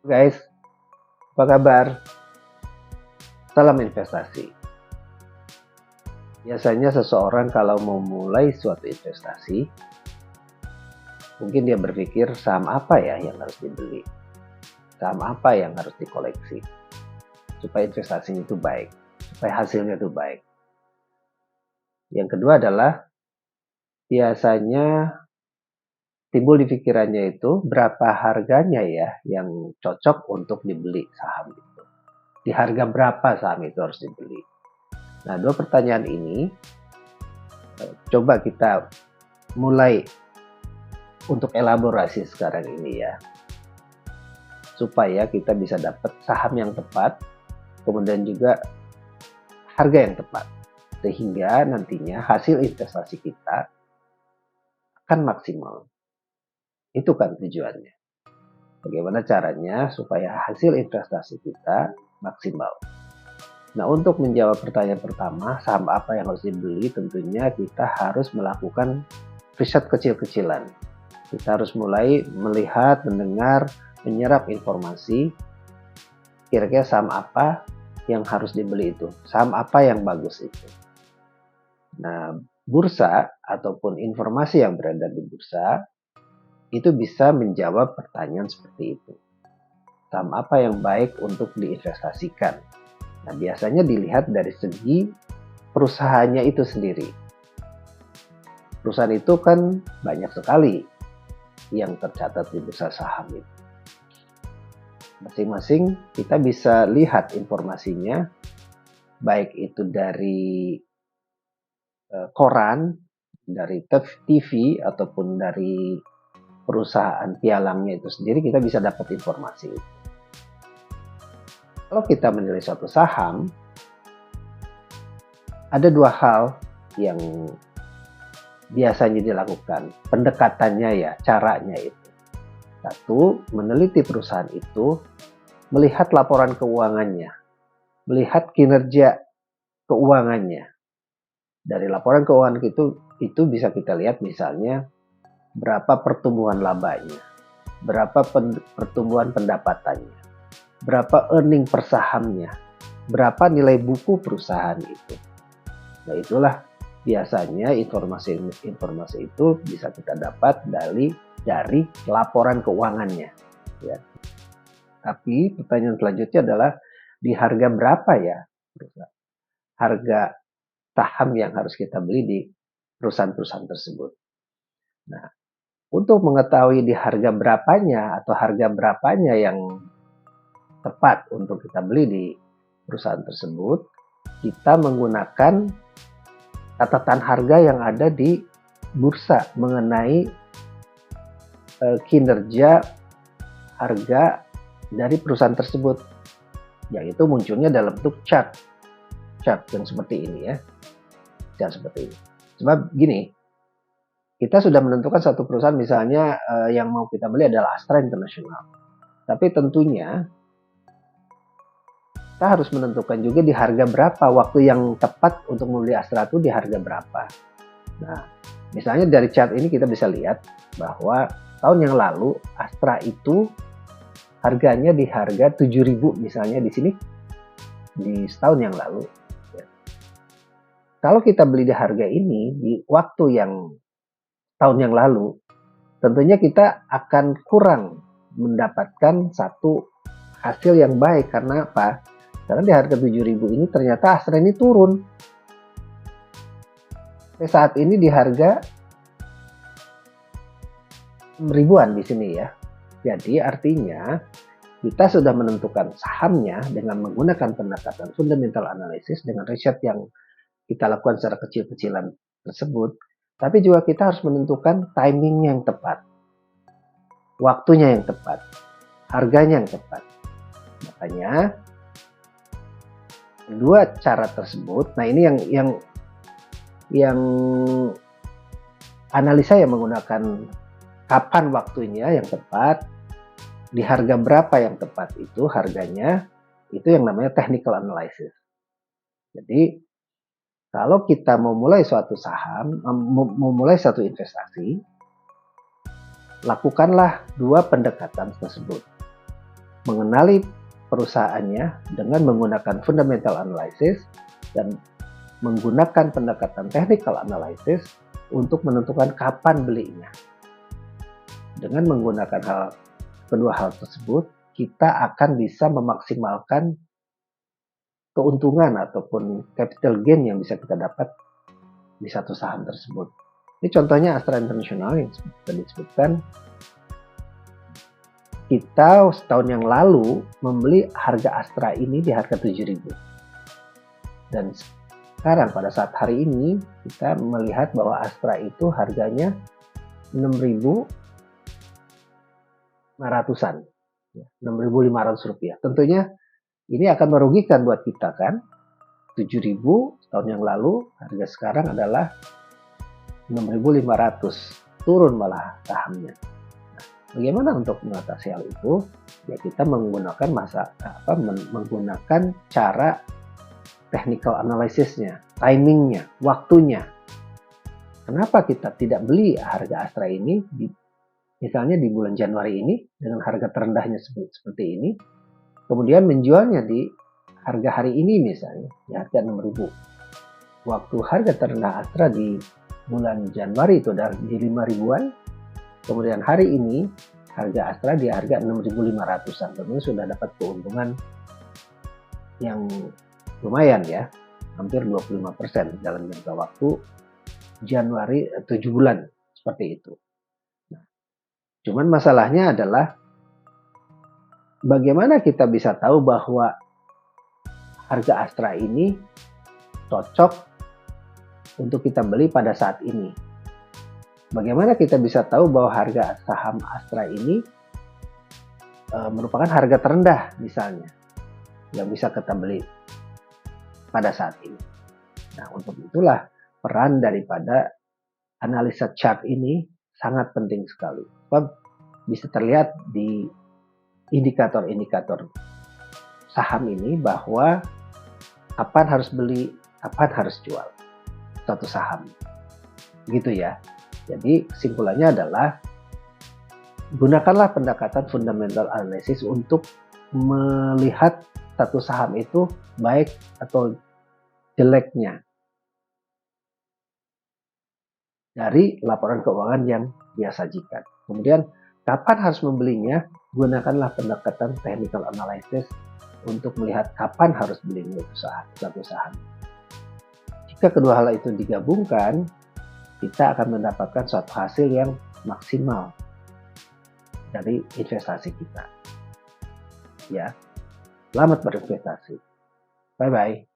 Guys, apa kabar? Salam investasi. Biasanya seseorang kalau mau mulai suatu investasi, mungkin dia berpikir saham apa ya yang harus dibeli, saham apa yang harus dikoleksi, supaya investasinya itu baik, supaya hasilnya itu baik. Yang kedua adalah biasanya timbul di pikirannya itu berapa harganya ya yang cocok untuk dibeli saham itu. Di harga berapa saham itu harus dibeli. Nah, dua pertanyaan ini coba kita mulai untuk elaborasi sekarang ini ya, supaya kita bisa dapat saham yang tepat, kemudian juga harga yang tepat, sehingga nantinya hasil investasi kita akan maksimal. Itu kan tujuannya. Bagaimana caranya supaya hasil investasi kita maksimal. Nah, untuk menjawab pertanyaan pertama, saham apa yang harus dibeli, tentunya kita harus melakukan riset kecil-kecilan. Kita harus mulai melihat, mendengar, menyerap informasi, kira-kira saham apa yang harus dibeli itu, saham apa yang bagus itu. Nah, bursa ataupun informasi yang beredar di bursa itu bisa menjawab pertanyaan seperti itu. Saham apa yang baik untuk diinvestasikan? Nah, biasanya dilihat dari segi perusahaannya itu sendiri. Perusahaan itu kan banyak sekali yang tercatat di bursa saham itu. Masing-masing kita bisa lihat informasinya, baik itu dari koran, dari TV, ataupun dari perusahaan pialangnya itu sendiri, kita bisa dapat informasi. Kalau kita menilai suatu saham, ada dua hal yang biasanya dilakukan. Pendekatannya ya, caranya itu. Satu, meneliti perusahaan itu, melihat laporan keuangannya, melihat kinerja keuangannya. Dari laporan keuangan itu bisa kita lihat misalnya berapa pertumbuhan labanya, berapa pertumbuhan pendapatannya, berapa earning per sahamnya, berapa nilai buku perusahaan itu. Nah, itulah biasanya informasi itu bisa kita dapat dari laporan keuangannya. Ya. Tapi pertanyaan selanjutnya adalah di harga berapa ya harga saham yang harus kita beli di perusahaan-perusahaan tersebut. Nah, untuk mengetahui di harga berapanya atau harga berapanya yang tepat untuk kita beli di perusahaan tersebut, kita menggunakan catatan harga yang ada di bursa mengenai kinerja harga dari perusahaan tersebut, yaitu munculnya dalam bentuk chart yang seperti ini ya, chart seperti ini. Sebab gini, kita sudah menentukan satu perusahaan misalnya yang mau kita beli adalah Astra International, tapi tentunya kita harus menentukan juga di harga berapa, waktu yang tepat untuk membeli Astra itu di harga berapa. Nah, misalnya dari chart ini kita bisa lihat bahwa tahun yang lalu Astra itu harganya di harga 7.000 misalnya di sini di setahun yang lalu. Kalau kita beli di harga ini di waktu yang tahun yang lalu, tentunya kita akan kurang mendapatkan satu hasil yang baik. Karena apa? Karena di harga 7.000 ini ternyata Astra ini turun. Saat ini di harga 6.000-an di sini ya. Jadi artinya kita sudah menentukan sahamnya dengan menggunakan pendekatan fundamental analysis dengan riset yang kita lakukan secara kecil-kecilan tersebut. Tapi juga kita harus menentukan timingnya yang tepat, waktunya yang tepat, harganya yang tepat. Makanya dua cara tersebut, nah ini yang analisa yang menggunakan kapan waktunya yang tepat, di harga berapa yang tepat itu harganya, itu yang namanya technical analysis. Jadi kalau kita mau mulai suatu saham, mau mulai suatu investasi, lakukanlah dua pendekatan tersebut. mengenali perusahaannya dengan menggunakan fundamental analysis dan menggunakan pendekatan technical analysis untuk menentukan kapan belinya. Dengan menggunakan kedua hal tersebut, kita akan bisa memaksimalkan keuntungan ataupun capital gain yang bisa kita dapat di satu saham tersebut. Ini contohnya Astra International yang tadi disebutkan. Kita setahun yang lalu membeli harga Astra ini di harga 7.000. Dan sekarang pada saat hari ini kita melihat bahwa Astra itu harganya 6.500-an. 6.500 rupiah. Tentunya ini akan merugikan buat kita kan. 7.000 tahun yang lalu, harga sekarang adalah 6.500. Turun malah sahamnya. Bagaimana untuk mengatasi hal itu? Ya kita menggunakan menggunakan cara technical analysisnya, timingnya, waktunya. Kenapa kita tidak beli harga Astra ini misalnya di bulan Januari ini dengan harga terendahnya seperti ini, kemudian menjualnya di harga hari ini misalnya di harga 6.000. Waktu harga terendah Astra di bulan Januari itu dari 5.000-an. Kemudian hari ini harga Astra di harga 6.500-an. Tentunya sudah dapat keuntungan yang lumayan ya, hampir 25% dalam jangka waktu Januari 7 bulan seperti itu. Nah, cuman masalahnya adalah bagaimana kita bisa tahu bahwa harga Astra ini cocok untuk kita beli pada saat ini. Bagaimana kita bisa tahu bahwa harga saham Astra ini merupakan harga terendah misalnya yang bisa kita beli pada saat ini. Nah, untuk itulah peran daripada analisa chart ini sangat penting sekali. Sebab bisa terlihat di indikator-indikator saham ini bahwa kapan harus beli, kapan harus jual satu saham. Gitu ya. Jadi kesimpulannya adalah gunakanlah pendekatan fundamental analysis untuk melihat satu saham itu baik atau jeleknya dari laporan keuangan yang dia sajikan. Kemudian kapan harus membelinya, gunakanlah pendekatan technical analysis untuk melihat kapan harus belinya satu saham. Jika kedua hal itu digabungkan, kita akan mendapatkan suatu hasil yang maksimal dari investasi kita. Ya, selamat berinvestasi. Bye-bye.